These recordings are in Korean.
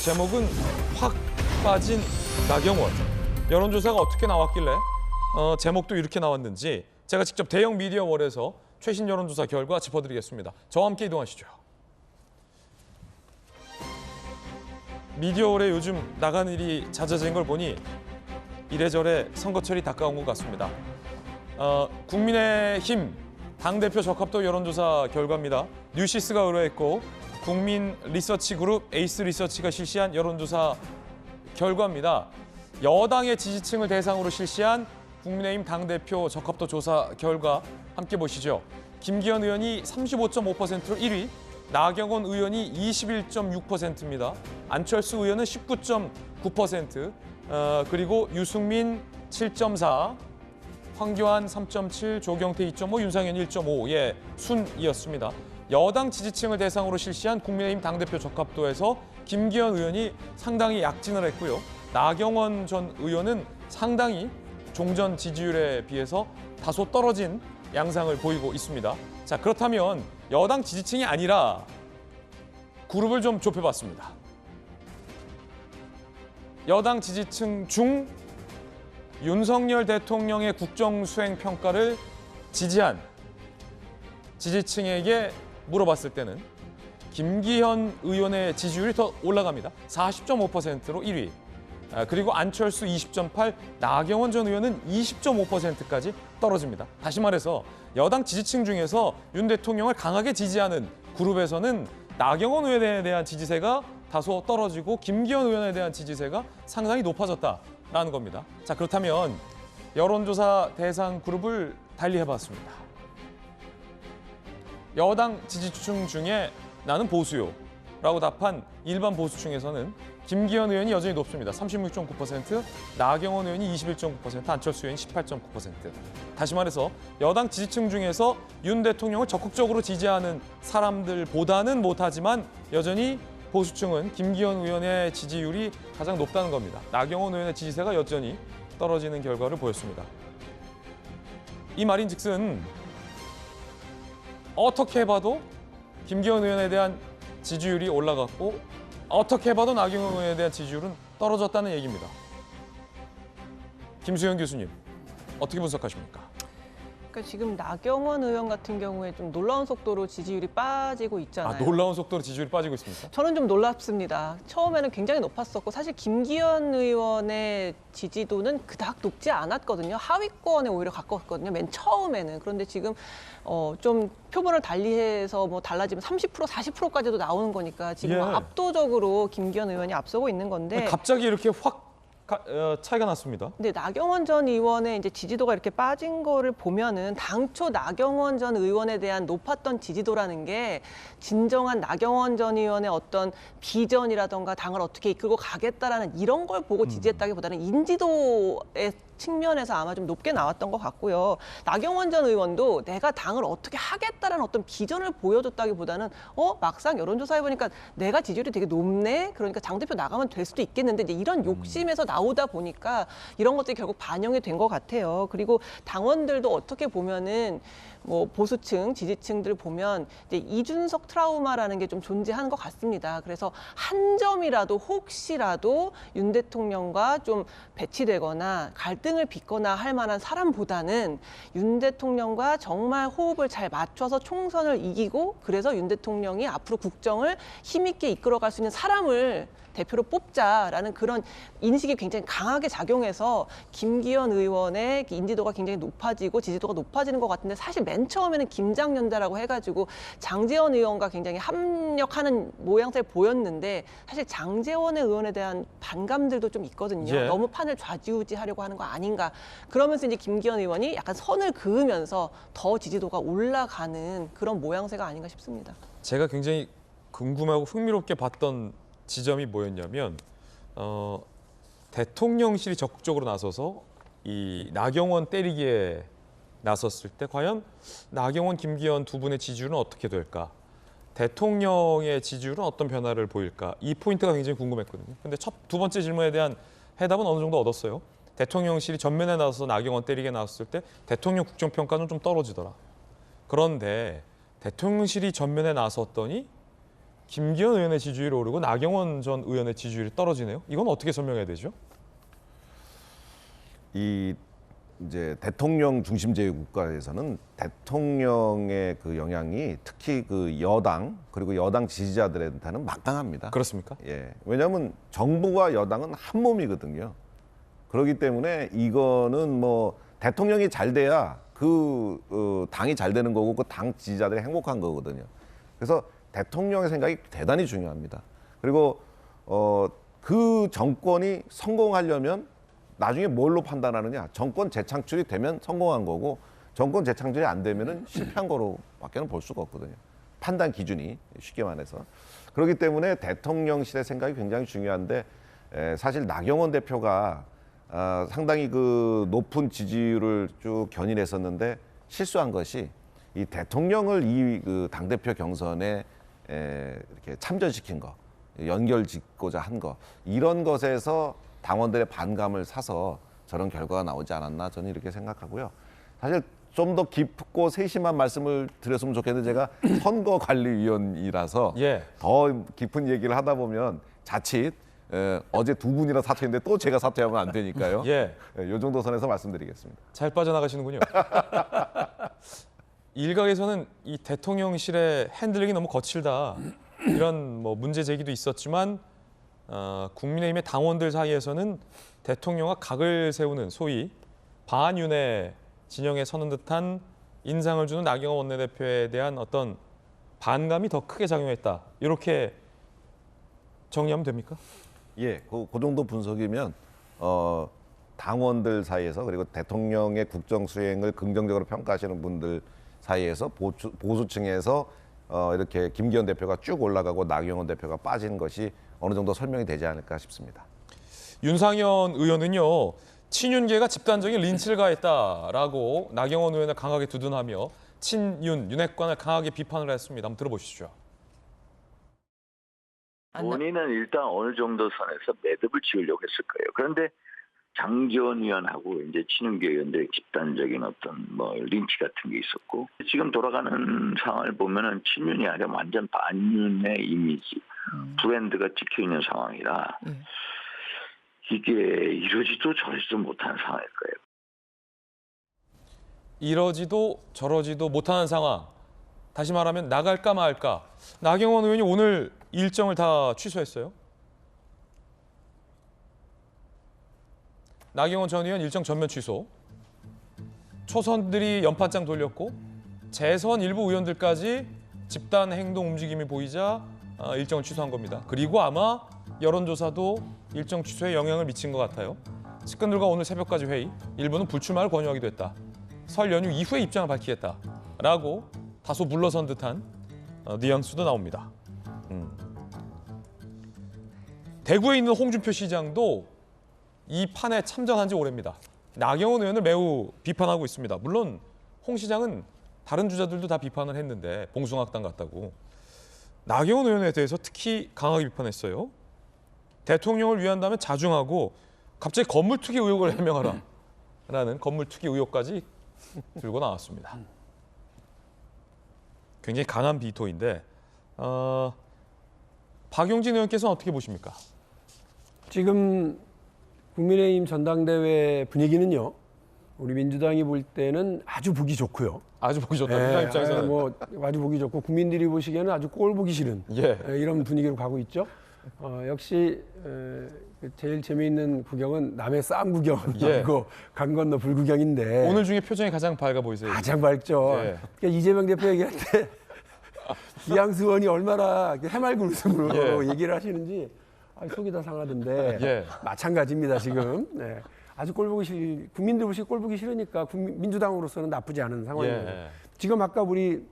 제목은 확 빠진 나경원. 여론조사가 어떻게 나왔길래 제목도 이렇게 나왔는지 제가 직접 대형 미디어월에서 최신 여론조사 결과 짚어드리겠습니다. 저와 함께 이동하시죠. 미디어월에 요즘 나가는 일이 잦아진 걸 보니 이래저래 선거철이 가까운 것 같습니다. 국민의힘 당대표 적합도 여론조사 결과입니다. 뉴시스가 의뢰했고 국민 리서치 그룹 에이스 리서치가 실시한 여론조사 결과입니다. 여당의 지지층을 대상으로 실시한 국민의힘 당대표 적합도 조사 결과 함께 보시죠. 김기현 의원이 35.5%로 1위, 나경원 의원이 21.6%입니다. 안철수 의원은 19.9%, 그리고 유승민 7.4%, 황교안 3.7%, 조경태 2.5%, 윤상현 1.5%의 순이었습니다. 여당 지지층을 대상으로 실시한 국민의힘 당대표 적합도에서 김기현 의원이 상당히 약진을 했고요. 나경원 전 의원은 상당히 종전 지지율에 비해서 다소 떨어진 양상을 보이고 있습니다. 자, 그렇다면 여당 지지층이 아니라 그룹을 좀 좁혀봤습니다. 여당 지지층 중 윤석열 대통령의 국정수행 평가를 지지한 지지층에게 물어봤을 때는 김기현 의원의 지지율이 더 올라갑니다. 40.5%로 1위. 그리고 안철수 20.8%, 나경원 전 의원은 20.5%까지 떨어집니다. 다시 말해서 여당 지지층 중에서 윤 대통령을 강하게 지지하는 그룹에서는 나경원 의원에 대한 지지세가 다소 떨어지고 김기현 의원에 대한 지지세가 상당히 높아졌다라는 겁니다. 자, 그렇다면 여론조사 대상 그룹을 달리 해봤습니다. 여당 지지층 중에 나는 보수요라고 답한 일반 보수층에서는 김기현 의원이 여전히 높습니다. 36.9%, 나경원 의원이 21.9%, 안철수 의원이 18.9%. 다시 말해서 여당 지지층 중에서 윤 대통령을 적극적으로 지지하는 사람들보다는 못하지만 여전히 보수층은 김기현 의원의 지지율이 가장 높다는 겁니다. 나경원 의원의 지지세가 여전히 떨어지는 결과를 보였습니다. 이 말인즉슨 어떻게 해봐도 김기현 의원에 대한 지지율이 올라갔고 어떻게 해봐도 나경원 의원에 대한 지지율은 떨어졌다는 얘기입니다. 김수현 교수님, 어떻게 분석하십니까? 그러니까 지금 나경원 의원 같은 경우에 좀 놀라운 속도로 지지율이 빠지고 있잖아요. 놀라운 속도로 지지율이 빠지고 있습니까? 저는 좀 놀랍습니다. 처음에는 굉장히 높았었고 사실 김기현 의원의 지지도는 그닥 높지 않았거든요. 하위권에 오히려 가까웠거든요. 맨 처음에는. 그런데 지금 좀 표본을 달리해서 뭐 달라지면 30%, 40%까지도 나오는 거니까 지금 압도적으로 김기현 의원이 앞서고 있는 건데 갑자기 이렇게 확 차이가 났습니다. 근데 나경원 전 의원의 이제 지지도가 이렇게 빠진 거를 보면은 당초 나경원 전 의원에 대한 높았던 지지도라는 게 진정한 나경원 전 의원의 어떤 비전이라던가 당을 어떻게 이끌고 가겠다라는 이런 걸 보고 지지했다기보다는 인지도의 측면에서 아마 좀 높게 나왔던 것 같고요. 나경원 전 의원도 내가 당을 어떻게 하겠다라는 어떤 비전을 보여줬다기보다는 막상 여론조사 해보니까 내가 지지율이 되게 높네. 그러니까 당 대표 나가면 될 수도 있겠는데 이제 이런 욕심에서 나오다 보니까 이런 것들이 결국 반영이 된 것 같아요. 그리고 당원들도 어떻게 보면은 뭐 보수층, 지지층들 보면 이제 이준석 트라우마라는 게 좀 존재하는 것 같습니다. 그래서 한 점이라도 혹시라도 윤 대통령과 좀 배치되거나 갈등을 빚거나 할 만한 사람보다는 윤 대통령과 정말 호흡을 잘 맞춰서 총선을 이기고 그래서 윤 대통령이 앞으로 국정을 힘있게 이끌어갈 수 있는 사람을 대표로 뽑자라는 그런 인식이 굉장히 강하게 작용해서 김기현 의원의 인지도가 굉장히 높아지고 지지도가 높아지는 것 같은데 사실 맨 처음에는 김장연대라고 해가지고 장제원 의원과 굉장히 합력하는 모양새를 보였는데 사실 장제원 의원에 대한 반감들도 좀 있거든요. 너무 판을 좌지우지하려고 하는 거 아닌가. 그러면서 이제 김기현 의원이 약간 선을 그으면서 더 지지도가 올라가는 그런 모양새가 아닌가 싶습니다. 제가 굉장히 궁금하고 흥미롭게 봤던 지점이 뭐였냐면 대통령실이 적극적으로 나서서 이 나경원 때리기에 나섰을 때 과연 나경원, 김기현 두 분의 지지율은 어떻게 될까? 대통령의 지지율은 어떤 변화를 보일까? 이 포인트가 굉장히 궁금했거든요. 근데 두 번째 질문에 대한 해답은 어느 정도 얻었어요. 대통령실이 전면에 나서서 나경원 때리기에 나섰을 때 대통령 국정평가는 좀 떨어지더라. 그런데 대통령실이 전면에 나섰더니 김기현 의원의 지지율이 오르고 나경원 전 의원의 지지율이 떨어지네요. 이건 어떻게 설명해야 되죠? 이 이제 대통령 중심제의 국가에서는 대통령의 그 영향이 특히 그 여당 그리고 여당 지지자들한테는 막강합니다. 그렇습니까? 예. 왜냐하면 정부와 여당은 한 몸이거든요. 그렇기 때문에 이거는 뭐 대통령이 잘 돼야 그 당이 잘 되는 거고 그 당 지지자들이 행복한 거거든요. 그래서 대통령의 생각이 대단히 중요합니다. 그리고 그 정권이 성공하려면 나중에 뭘로 판단하느냐? 정권 재창출이 되면 성공한 거고 정권 재창출이 안 되면은 실패한 거로밖에는 볼 수가 없거든요. 판단 기준이 쉽게 말해서. 그렇기 때문에 대통령실의 생각이 굉장히 중요한데 사실 나경원 대표가 상당히 그 높은 지지율을 쭉 견인했었는데 실수한 것이 이 대통령을 이 그 당대표 경선에 이렇게 참전시킨 거, 연결짓고자 한 거, 이런 것에서 당원들의 반감을 사서 저런 결과가 나오지 않았나 저는 이렇게 생각하고요. 사실 좀 더 깊고 세심한 말씀을 드렸으면 좋겠는데 제가 선거관리위원이라서 예. 더 깊은 얘기를 하다 보면 자칫 어제 두 분이나 사퇴했는데 또 제가 사퇴하면 안 되니까요. 예. 이 정도 선에서 말씀드리겠습니다. 잘 빠져나가시는군요. 일각에서는 이 대통령실의 핸들링이 너무 거칠다. 이런 뭐 문제 제기도 있었지만 국민의힘의 당원들 사이에서는 대통령과 각을 세우는 소위 반윤회 진영에 서는 듯한 인상을 주는 나경원 원내대표에 대한 어떤 반감이 더 크게 작용했다. 이렇게 정리하면 됩니까? 예, 그 정도 분석이면 당원들 사이에서 그리고 대통령의 국정 수행을 긍정적으로 평가하시는 분들 사이에서 보수층에서 이렇게 김기현 대표가 쭉 올라가고 나경원 대표가 빠지는 것이 어느 정도 설명이 되지 않을까 싶습니다. 윤상현 의원은요. 친윤계가 집단적인 린치를 가했다라고 나경원 의원을 강하게 두둔하며 친윤, 윤핵관을 강하게 비판을 했습니다. 한번 들어보시죠. 본인은 일단 어느 정도 선에서 매듭을 지으려고 했을 거예요. 그런데 장지원 의원하고 이제 친윤계 의원들의 집단적인 어떤 뭐 린치 같은 게 있었고 지금 돌아가는 상황을 보면은 친윤이 아니라 완전 반윤의 이미지, 브랜드가 찍혀 있는 상황이라 이게 이러지도 저러지도 못한 상황일 거예요. 이러지도 저러지도 못하는 상황. 다시 말하면 나갈까 말까. 나경원 의원이 오늘 일정을 다 취소했어요. 나경원 전 의원 일정 전면 취소. 초선들이 연판장 돌렸고 재선 일부 의원들까지 집단 행동 움직임이 보이자 일정을 취소한 겁니다. 그리고 아마 여론조사도 일정 취소에 영향을 미친 것 같아요. 측근들과 오늘 새벽까지 회의, 일부는 불출마를 권유하기도 했다. 설 연휴 이후에 입장을 밝히겠다라고 다소 물러선 듯한 뉘앙스도 나옵니다. 대구에 있는 홍준표 시장도 이 판에 참전한 지 오래입니다. 나경원 의원을 매우 비판하고 있습니다. 물론 홍 시장은 다른 주자들도 다 비판을 했는데 봉숭아학당 같다고. 나경원 의원에 대해서 특히 강하게 비판했어요. 대통령을 위한다면 자중하고 갑자기 건물 투기 의혹을 해명하라 라는 건물 투기 의혹까지 들고 나왔습니다. 굉장히 강한 비토인데 박용진 의원께서는 어떻게 보십니까? 지금 국민의힘 전당대회 분위기는요. 우리 민주당이 볼 때는 아주 보기 좋고요. 아주 보기 좋다. 민주당 입장에서는. 뭐 아주 보기 좋고 국민들이 보시기에는 아주 꼴 보기 싫은 이런 분위기로 가고 있죠. 역시 제일 재미있는 구경은 남의 싸움 구경이고 강 건너 불구경인데 오늘 중에 표정이 가장 밝아 보이세요. 가장 밝죠. 그러니까 이재명 대표 얘기할 때 이양수 의원이 얼마나 해맑은 웃음으로 얘기를 하시는지 속이 다 상하던데 마찬가지입니다 지금. 아주 꼴보기 국민들 보시 꼴보기 싫으니까 민주당으로서는 나쁘지 않은 상황이에요. 지금 아까 우리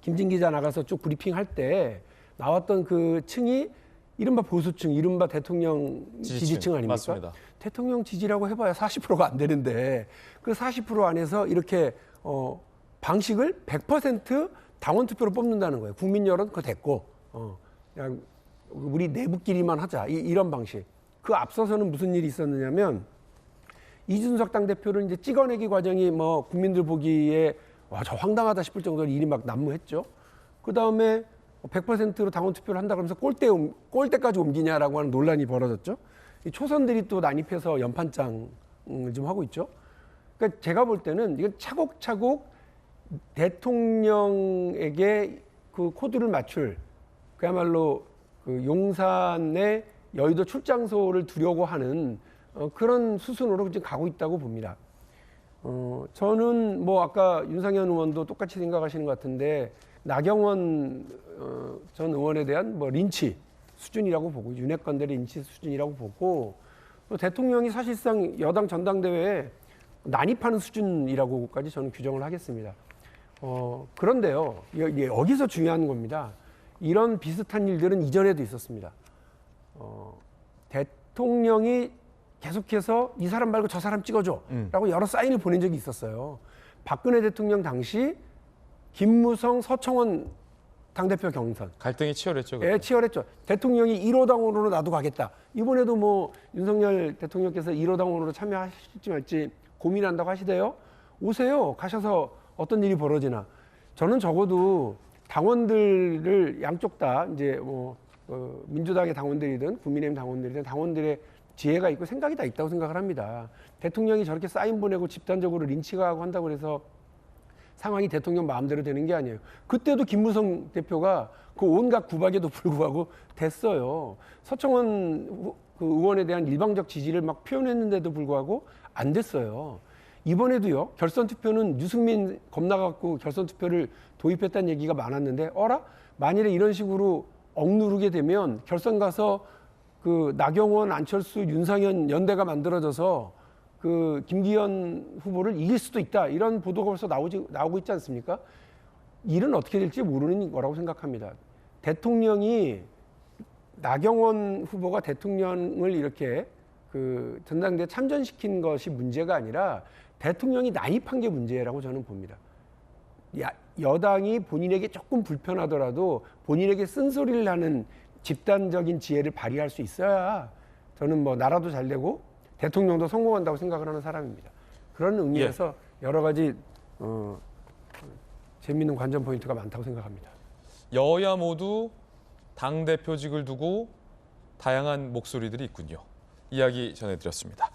김진 기자 나가서 쭉 브리핑할 때 나왔던 그 층이 이른바 보수층, 이른바 대통령 지지층 아닙니까? 맞습니다. 대통령 지지라고 해봐야 40%가 안 되는데 그 40% 안에서 이렇게 방식을 100% 당원 투표로 뽑는다는 거예요. 국민 여론 그거 됐고 그냥 우리 내부끼리만 하자 이런 방식. 그 앞서서는 무슨 일이 있었느냐면 이준석 당대표를 이제 찍어내기 과정이 뭐 국민들 보기에 와, 저 황당하다 싶을 정도로 일이 막 난무했죠. 그 다음에 100%로 당원 투표를 한다 그러면서 꼴대까지 옮기냐라고 하는 논란이 벌어졌죠. 이 초선들이 또 난입해서 연판장을 좀 하고 있죠. 그러니까 제가 볼 때는 이건 차곡차곡 대통령에게 그 코드를 맞출 그야말로 그 용산의 여의도 출장소를 두려고 하는 그런 수순으로 지금 가고 있다고 봅니다. 저는 뭐 아까 윤상현 의원도 똑같이 생각하시는 것 같은데 나경원 전 의원에 대한 뭐 린치 수준이라고 보고 윤핵관들의 린치 수준이라고 보고 또 대통령이 사실상 여당 전당대회에 난입하는 수준이라고까지 저는 규정을 하겠습니다. 그런데요, 여기서 중요한 겁니다. 이런 비슷한 일들은 이전에도 있었습니다. 대통령이 계속해서 이 사람 말고 저 사람 찍어줘 라고 여러 사인을 보낸 적이 있었어요. 박근혜 대통령 당시 김무성, 서청원 당대표 경선. 갈등이 치열했죠. 예, 치열했죠. 대통령이 1호 당원으로 나도 가겠다. 이번에도 뭐 윤석열 대통령께서 1호 당원으로 참여하실지 말지 고민한다고 하시대요. 오세요. 가셔서 어떤 일이 벌어지나. 저는 적어도 당원들을 양쪽 다 이제 뭐 민주당의 당원들이든 국민의힘 당원들이든 당원들의 지혜가 있고 생각이 다 있다고 생각을 합니다. 대통령이 저렇게 사인 보내고 집단적으로 린치가 하고 한다고 해서 상황이 대통령 마음대로 되는 게 아니에요. 그때도 김무성 대표가 그 온갖 구박에도 불구하고 됐어요. 서청원 그 의원에 대한 일방적 지지를 막 표현했는데도 불구하고 안 됐어요. 이번에도요. 결선 투표는 유승민 겁나갖고 결선 투표를 도입했다는 얘기가 많았는데 어라? 만일에 이런 식으로 억누르게 되면 결선 가서 그 나경원, 안철수, 윤상현 연대가 만들어져서 그 김기현 후보를 이길 수도 있다. 이런 보도가 벌써 나오고 있지 않습니까? 일은 어떻게 될지 모르는 거라고 생각합니다. 대통령이 나경원 후보가 대통령을 이렇게 그 전당대회 참전시킨 것이 문제가 아니라 대통령이 난입한 게 문제라고 저는 봅니다. 여당이 본인에게 조금 불편하더라도 본인에게 쓴소리를 하는 집단적인 지혜를 발휘할 수 있어야 저는 뭐 나라도 잘 되고 대통령도 성공한다고 생각을 하는 사람입니다. 그런 의미에서 여러 가지 재미있는 관전 포인트가 많다고 생각합니다. 여야 모두 당대표직을 두고 다양한 목소리들이 있군요. 이야기 전해드렸습니다.